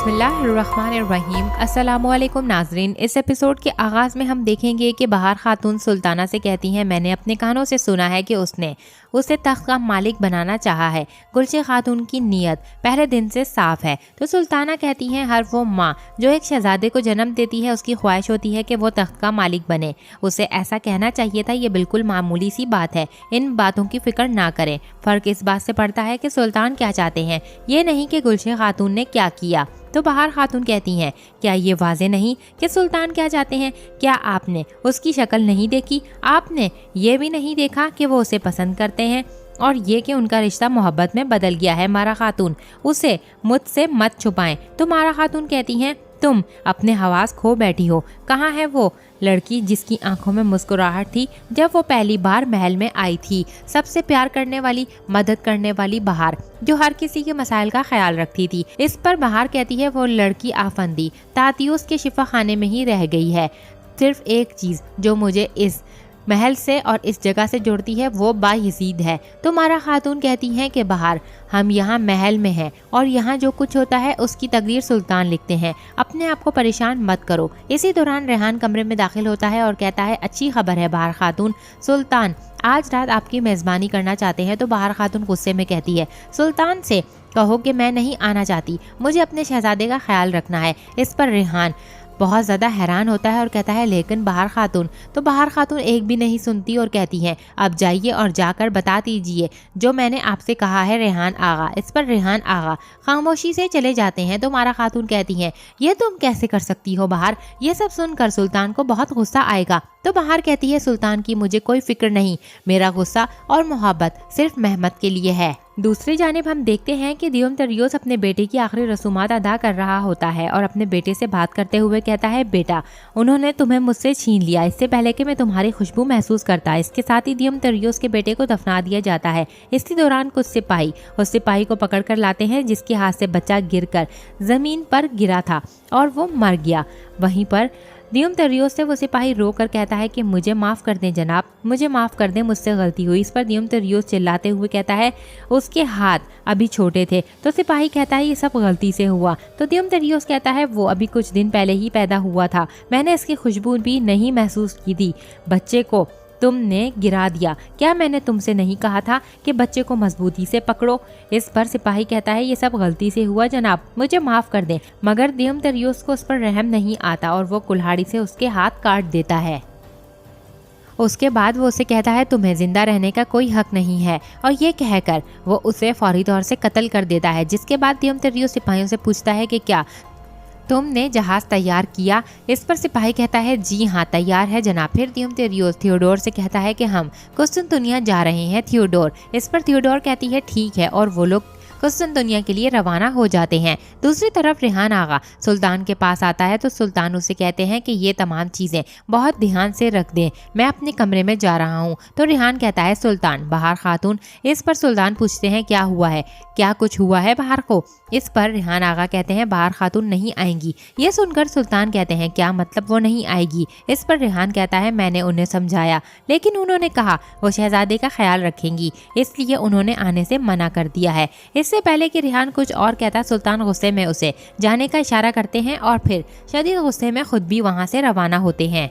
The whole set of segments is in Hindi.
बिस्मिल्लाहिर्रहमानिर्रहीम। अस्सलामुअलैकुम नाजरीन। इस एपिसोड के आगाज़ में हम देखेंगे कि बहार खातून सुल्ताना से कहती हैं, मैंने अपने कानों से सुना है कि उसने उसे तख्त का मालिक बनाना चाहा है। गुलशन खातून की नीयत पहले दिन से साफ है। तो सुल्ताना कहती हैं, हर वो माँ जो एक शहजादे को जन्म देती है उसकी ख्वाहिश होती है कि वो तख्त का मालिक बने। उसे ऐसा कहना चाहिए था, ये बिल्कुल मामूली सी बात है, इन बातों की फिक्र ना करें। फ़र्क इस बात से पड़ता है कि सुल्तान क्या चाहते हैं, ये नहीं कि गुलशन खातून ने क्या किया। तो बहार खातून कहती हैं, क्या ये वाजे नहीं कि सुल्तान क्या चाहते हैं? क्या आपने उसकी शक्ल नहीं देखी? आपने ये भी नहीं देखा कि वो उसे पसंद करते हैं और ये कि उनका रिश्ता मोहब्बत में बदल गया है? मारा खातून, उसे मुझसे मत छुपाएं। तो मारा खातून कहती हैं, तुम अपने हवास खो बैठी हो। कहाँ है वो लड़की जिसकी आंखों में मुस्कुराहट थी जब वो पहली बार महल में आई थी? सबसे प्यार करने वाली, मदद करने वाली बहार, जो हर किसी के मसाइल का ख्याल रखती थी। इस पर बहार कहती है, वो लड़की आफंदी तातियुस के शिफा खाने में ही रह गई है। सिर्फ एक चीज़ जो मुझे इस महल से और इस जगह से जोड़ती है वो बायजीद है। तो मारा खातून कहती हैं कि बहार, हम यहाँ महल में हैं और यहाँ जो कुछ होता है उसकी तकदीर सुल्तान लिखते हैं। अपने आप को परेशान मत करो। इसी दौरान रेहान कमरे में दाखिल होता है और कहता है, अच्छी खबर है बहार खातून, सुल्तान आज रात आपकी मेज़बानी करना चाहते हैं। तो बहार खातून गुस्से में कहती है, सुल्तान से कहो कि मैं नहीं आना चाहती, मुझे अपने शहजादे का ख्याल रखना है। इस पर रेहान बहुत ज़्यादा हैरान होता है और कहता है, लेकिन बहार खातून। तो बहार खातून एक भी नहीं सुनती और कहती हैं, अब जाइए और जाकर बता दीजिए जो मैंने आपसे कहा है रेहान आगा। इस पर रेहान आगा खामोशी से चले जाते हैं। तो मारा खातून कहती हैं, ये तुम कैसे कर सकती हो बहार? ये सब सुनकर सुल्तान को बहुत गुस्सा आएगा। तो बहार कहती है, सुल्तान की मुझे कोई फिक्र नहीं, मेरा गुस्सा और मोहब्बत सिर्फ महमद के लिए है। दूसरी जानिब हम देखते हैं कि दियोम तरियोस अपने बेटे की आखिरी रसूमात अदा कर रहा होता है और अपने बेटे से बात करते हुए कहता है, बेटा उन्होंने तुम्हें मुझसे छीन लिया इससे पहले कि मैं तुम्हारी खुशबू महसूस करता। इसके साथ ही दियोम तरियोस के बेटे को दफना दिया जाता है। इसी दौरान कुछ सिपाही उस सिपाही को पकड़ कर लाते हैं जिसके हाथ से बच्चा गिरकर जमीन पर गिरा था और वो मर गया। वहीं पर दियोम तरियोस से वो सिपाही रो कर कहता है कि मुझे माफ़ कर दें जनाब, मुझे माफ़ कर दें, मुझसे गलती हुई। इस पर दियोम तरियोस चिल्लाते हुए कहता है, उसके हाथ अभी छोटे थे। तो सिपाही कहता है, ये सब गलती से हुआ। तो दियोम तरियोस कहता है, वो अभी कुछ दिन पहले ही पैदा हुआ था, मैंने इसकी खुशबू भी नहीं महसूस की थी। बच्चे को तुमने गिरा दिया, क्या मैंने तुमसे नहीं कहा था कि बच्चे को मजबूती से पकड़ो? इस पर सिपाही कहता है, ये सब गलती से हुआ जनाब, मुझे माफ़ कर दें। मगर दियोम तरियोस को उस पर रहम नहीं आता और वो कुल्हाड़ी से उसके हाथ काट देता है। उसके बाद वो उसे कहता है, तुम्हें जिंदा रहने का कोई हक नहीं है, और ये कहकर वो उसे फौरी तौर से कत्ल कर देता है। जिसके बाद दियोम तरियोस सिपाहियों से पूछता है कि क्या तुमने जहाज तैयार किया? इस पर सिपाही कहता है, जी हाँ तैयार है जनाब। फिर दियोम तरियोस थियोडोर से कहता है कि हम कुस्तुनतुनिया जा रहे हैं थियोडोर। इस पर थियोडोर कहती है, ठीक है, और वो लोग कुस्तुनतुनिया के लिए रवाना हो जाते हैं। दूसरी तरफ रेहान आगा सुल्तान के पास आता है तो सुल्तान उसे कहते हैं कि ये तमाम चीज़ें बहुत ध्यान से रख दें, मैं अपने कमरे में जा रहा हूँ। तो रेहान कहता है, सुल्तान बहार खातून। इस पर सुल्तान पूछते हैं, क्या हुआ है, क्या कुछ हुआ है बहार को? इस पर रेहान आगा कहते हैं, बहार खातून नहीं आएंगी। ये सुनकर सुल्तान कहते हैं, क्या मतलब वो नहीं आएगी? इस पर रेहान कहता है, मैंने उन्हें समझाया लेकिन उन्होंने कहा वो शहजादे का ख्याल रखेंगी, इसलिए उन्होंने आने से मना कर दिया है। इससे पहले कि रेहान कुछ और कहता, सुल्तान गुस्से में उसे जाने का इशारा करते हैं और फिर शदीद गुस्से में खुद भी वहां से रवाना होते हैं।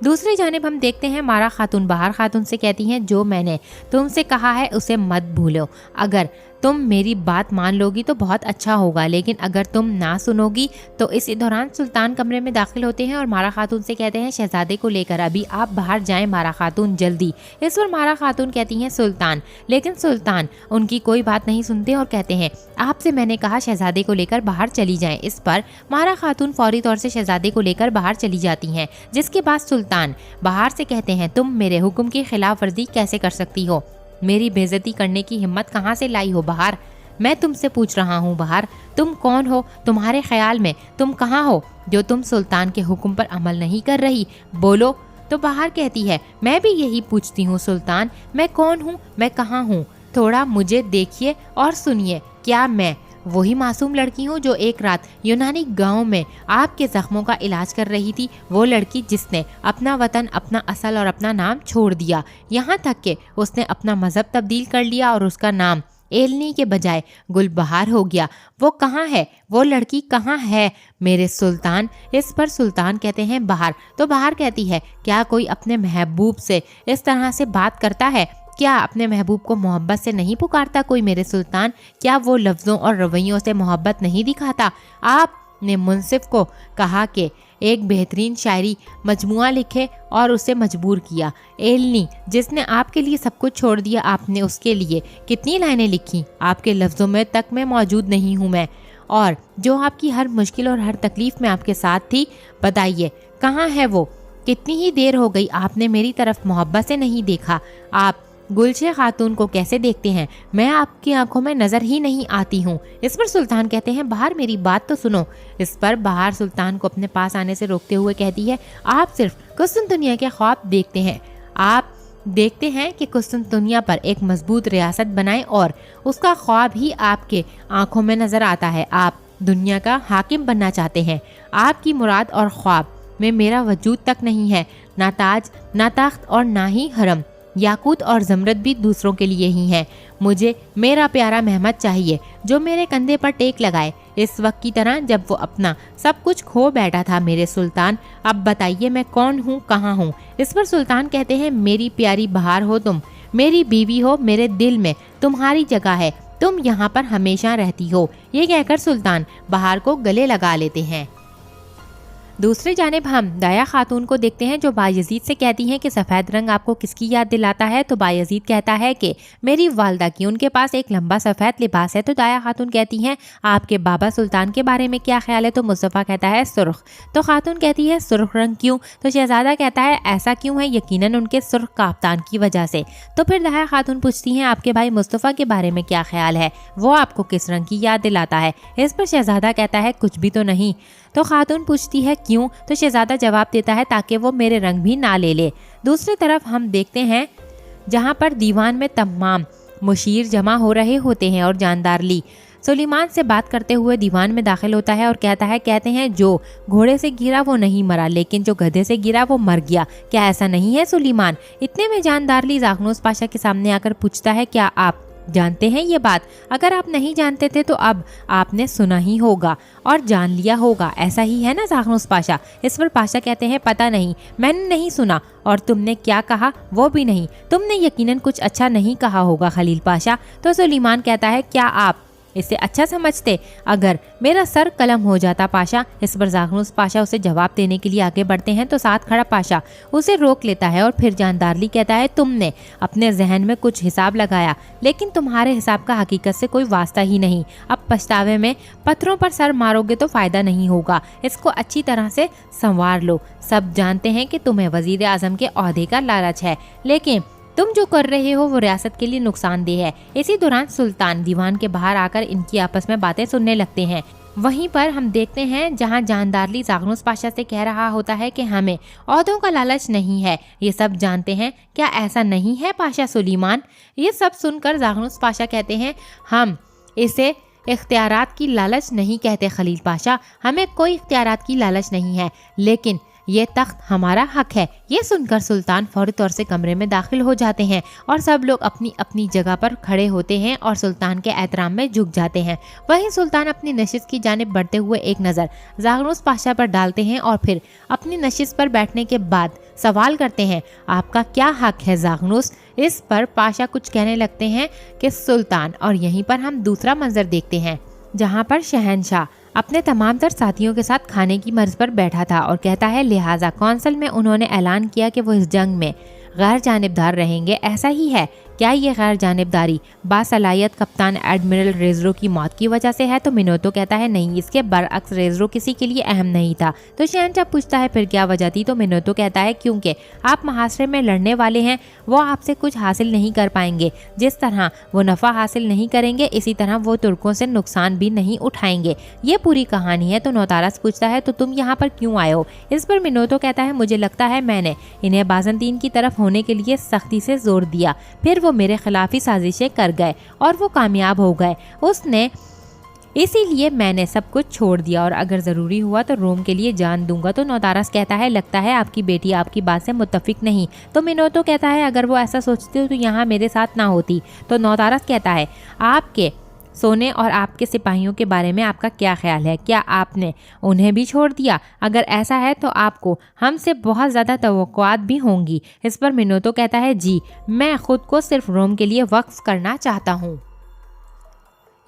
दूसरी जानिब हम देखते हैं मारा खातून बहार खातून से कहती हैं, जो मैंने तुमसे कहा है उसे मत भूलो। अगर तुम मेरी बात मान लोगी तो बहुत अच्छा होगा, लेकिन अगर तुम ना सुनोगी तो। इसी दौरान सुल्तान कमरे में दाखिल होते हैं और मारा खातून से कहते हैं, शहजादे को लेकर अभी आप बाहर जाएं मारा खातून, जल्दी। इस पर मारा खातून कहती हैं, सुल्तान। लेकिन सुल्तान उनकी कोई बात नहीं सुनते और कहते हैं, आपसे मैंने कहा शहजादे को लेकर बाहर चली जाएं। इस पर मारा खातून फौरी तौर से शहजादे को लेकर बाहर चली जाती हैं। जिसके बाद सुल्तान बाहर से कहते हैं, तुम मेरे हुक्म की खिलाफ वर्जी कैसे कर सकती हो? मेरी बेइज्जती करने की हिम्मत कहाँ से लाई हो बहार? मैं तुमसे पूछ रहा हूँ बहार, तुम कौन हो? तुम्हारे ख्याल में तुम कहाँ हो जो तुम सुल्तान के हुक्म पर अमल नहीं कर रही? बोलो। तो बहार कहती है, मैं भी यही पूछती हूँ सुल्तान, मैं कौन हूँ, मैं कहाँ हूँ? थोड़ा मुझे देखिए और सुनिए, क्या मैं वही मासूम लड़की हूँ जो एक रात यूनानी गांव में आपके जख्मों का इलाज कर रही थी? वो लड़की जिसने अपना वतन, अपना असल और अपना नाम छोड़ दिया, यहाँ तक कि उसने अपना मजहब तब्दील कर लिया और उसका नाम एलनी के बजाय गुलबहार हो गया। वो कहाँ है? वो लड़की कहाँ है मेरे सुल्तान? इस पर सुल्तान कहते हैं बहार। तो बहार कहती है, क्या कोई अपने महबूब से इस तरह से बात करता है? क्या अपने महबूब को मोहब्बत से नहीं पुकारता कोई मेरे सुल्तान? क्या वो लफ्ज़ों और रवैयों से मोहब्बत नहीं दिखाता? आपने मुंसिफ को कहा कि एक बेहतरीन शायरी मजमुआ लिखे और उसे मजबूर किया। एलनी, जिसने आपके लिए सब कुछ छोड़ दिया, आपने उसके लिए कितनी लाइनें लिखी? आपके लफ्ज़ों में तक मैं मौजूद नहीं हूँ मैं, और जो आपकी हर मुश्किल और हर तकलीफ़ में आपके साथ थी, बताइए कहाँ है वो? कितनी ही देर हो गई आपने मेरी तरफ मोहब्बत से नहीं देखा। आप गुलशे खातून को कैसे देखते हैं? मैं आपकी आंखों में नजर ही नहीं आती हूँ। इस पर सुल्तान कहते हैं, बहार मेरी बात तो सुनो। इस पर बहार सुल्तान को अपने पास आने से रोकते हुए कहती है, आप सिर्फ कुस्तुनतुनिया के ख्वाब देखते हैं। आप देखते हैं कि कुस्तुनतुनिया पर एक मजबूत रियासत बनाएं और उसका ख्वाब ही आपके आंखों में नजर आता है। आप दुनिया का हाकिम बनना चाहते हैं। आपकी मुराद और ख्वाब में मेरा वजूद तक नहीं है, ना ताज, ना तख्त और ना ही हरम। याकूत और जमरद भी दूसरों के लिए ही हैं। मुझे मेरा प्यारा महमद चाहिए जो मेरे कंधे पर टेक लगाए, इस वक्त की तरह जब वो अपना सब कुछ खो बैठा था मेरे सुल्तान। अब बताइए मैं कौन हूँ, कहाँ हूँ? इस पर सुल्तान कहते हैं, मेरी प्यारी बहार हो तुम, मेरी बीवी हो, मेरे दिल में तुम्हारी जगह है, तुम यहाँ पर हमेशा रहती हो। ये कहकर सुल्तान बहार को गले लगा लेते हैं। दूसरी जानिब हम दाया खातून को देखते हैं जो बायजीद से कहती हैं कि सफ़ेद रंग आपको किसकी याद दिलाता है? तो बायजीद कहता है कि मेरी वालदा की, उनके पास एक लंबा सफ़ेद लिबास है। तो दाया खातून कहती हैं, आपके बाबा सुल्तान के बारे में क्या ख्याल है? तो मुस्तफ़ा कहता है सुर्ख। तो खातून कहती है सुर्ख रंग क्यों? तो शहजादा कहता है ऐसा क्यों है? यकीनन उनके सुर्ख काफ्तान की वजह से। तो फिर दाया खातून पूछती हैं, आपके भाई मुस्तफ़ा के बारे में क्या ख्याल है? वो आपको किस रंग की याद दिलाता है? इस पर शहजादा कहता है कुछ भी तो नहीं। तो खातून पूछती है क्यों? तो शहजादा जवाब देता है ताकि वो मेरे रंग भी ना ले ले। दूसरी तरफ हम देखते हैं जहाँ पर दीवान में तमाम मुशीर जमा हो रहे होते हैं और जानदारली सुलेमान से बात करते हुए दीवान में दाखिल होता है और कहते हैं जो घोड़े से गिरा वो नहीं मरा, लेकिन जो गधे से गिरा वो मर गया। क्या ऐसा नहीं है सुलेमान? इतने में जानदारली ज़ागनुस पाशा के सामने आकर पूछता है, क्या आप जानते हैं ये बात? अगर आप नहीं जानते थे तो अब आपने सुना ही होगा और जान लिया होगा, ऐसा ही है ना ज़ागनुस पाशा? इस पर पाशा कहते हैं पता नहीं, मैंने नहीं सुना, और तुमने क्या कहा वो भी नहीं। तुमने यकीनन कुछ अच्छा नहीं कहा होगा खलील पाशा। तो सुलेमान कहता है क्या आप इसे अच्छा समझते? अगर मेरा सर कलम हो जाता पाशा। इस पर ज़ागनुस पाशा उसे जवाब देने के लिए आगे बढ़ते हैं तो साथ खड़ा पाशा उसे रोक लेता है और फिर जानदारली कहता है, तुमने अपने जहन में कुछ हिसाब लगाया, लेकिन तुम्हारे हिसाब का हकीकत से कोई वास्ता ही नहीं। अब पछतावे में पत्थरों पर सर मारोगे तो फ़ायदा नहीं होगा, इसको अच्छी तरह से संवार लो। सब जानते हैं कि तुम्हें वज़ीर आज़म के ओहदे का लालच है, लेकिन तुम जो कर रहे हो वो रियासत के लिए नुकसानदेह है। इसी दौरान सुल्तान दीवान के बाहर आकर इनकी आपस में बातें सुनने लगते हैं। वहीं पर हम देखते हैं जहां जानदारली ज़ागनुस पाशा से कह रहा होता है कि हमें ओहदों का लालच नहीं है, ये सब जानते हैं। क्या ऐसा नहीं है पाशा सुलेमान? ये सब सुनकर ज़ागनुस पाशा कहते हैं, हम इसे इख्तियारात की लालच नहीं कहते खलील पाशा, हमें कोई इख्तियारात की लालच नहीं है, लेकिन ये तख्त हमारा हक है। ये सुनकर सुल्तान फौरी तौर से कमरे में दाखिल हो जाते हैं और सब लोग अपनी अपनी जगह पर खड़े होते हैं और सुल्तान के एहतराम में झुक जाते हैं। वहीं सुल्तान अपनी नशिस्त की जानिब बढ़ते हुए एक नज़र ज़ागनुस पाशा पर डालते हैं और फिर अपनी नशिस्त पर बैठने के बाद सवाल करते हैं, आपका क्या हक है ज़ागनुस? इस पर पाशा कुछ कहने लगते हैं कि सुल्तान, और यहीं पर हम दूसरा मंजर देखते हैं जहाँ पर शहनशाह अपने तमाम तर साथियों के साथ खाने की मर्ज पर बैठा था और कहता है, लिहाजा कौंसल में उन्होंने ऐलान किया कि वो इस जंग में गैर जानिबदार रहेंगे। ऐसा ही है क्या? ये गैर जानिबदारी बासलाहियत कप्तान एडमिरल रेजरो की मौत की वजह से है? तो मिनोतो कहता है नहीं, इसके बरअक्स रेजरो किसी के लिए अहम नहीं था। तो शहनशाह पूछता है फिर क्या वजह थी? तो मिनोतो कहता है क्योंकि आप मुहासरे में लड़ने वाले हैं, वो आपसे कुछ हासिल नहीं कर पाएंगे। जिस तरह वो नफ़ा हासिल नहीं करेंगे इसी तरह वो तुर्कों से नुकसान भी नहीं उठाएंगे। ये पूरी कहानी है। तो नौतारास पूछता है तो तुम यहाँ पर क्यों आए हो? इस पर मिनोतो कहता है मुझे लगता है मैंने इन्हें बाज़ंतीन की तरफ होने के लिए सख्ती से जोर दिया, फिर वो मेरे खिलाफ ही साजिशें कर गए और वो कामयाब हो गए। उसने इसीलिए मैंने सब कुछ छोड़ दिया और अगर ज़रूरी हुआ तो रोम के लिए जान दूंगा। तो नोतारस कहता है लगता है आपकी बेटी आपकी बात से मुत्तफिक नहीं। तो मिनोतो कहता है अगर वो ऐसा सोचती हो तो यहाँ मेरे साथ ना होती। तो नोतारस कहता है आपके सोने और आपके सिपाहियों के बारे में आपका क्या ख्याल है, क्या आपने उन्हें भी छोड़ दिया? अगर ऐसा है तो आपको हमसे बहुत ज़्यादा तवक्कुआत भी होंगी। इस पर मिनोतो कहता है जी, मैं खुद को सिर्फ रोम के लिए वक्फ करना चाहता हूँ,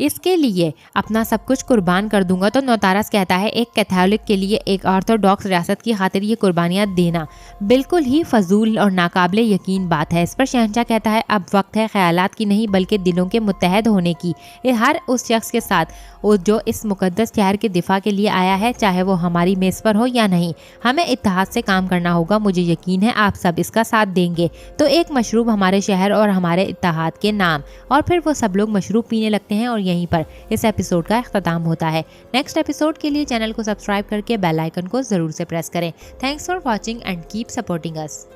इसके लिए अपना सब कुछ कुर्बान कर दूंगा। तो नोतारस कहता है एक कैथोलिक के लिए एक ऑर्थोडॉक्स रियासत की खातिर ये कुर्बानियाँ देना बिल्कुल ही फजूल और नाकाबिले यकीन बात है। इस पर शहंशाह कहता है अब वक्त है ख्यालात की नहीं बल्कि दिलों के मुत्तहद होने की। ये हर उस शख्स के साथ जो इस मुकद्दस शहर के दिफा के लिए आया है, चाहे वो हमारी मेज़ पर हो या नहीं, हमें इत्तेहाद से काम करना होगा। मुझे यकीन है आप सब इसका साथ देंगे। तो एक मशरूब हमारे शहर और हमारे इत्तेहाद के नाम। और फिर वो सब लोग मशरूब पीने लगते हैं और यहीं पर इस एपिसोड का अख्ताम होता है। नेक्स्ट एपिसोड के लिए चैनल को सब्सक्राइब करके बेल आइकन को जरूर से प्रेस करें। Thanks for watching and keep supporting us.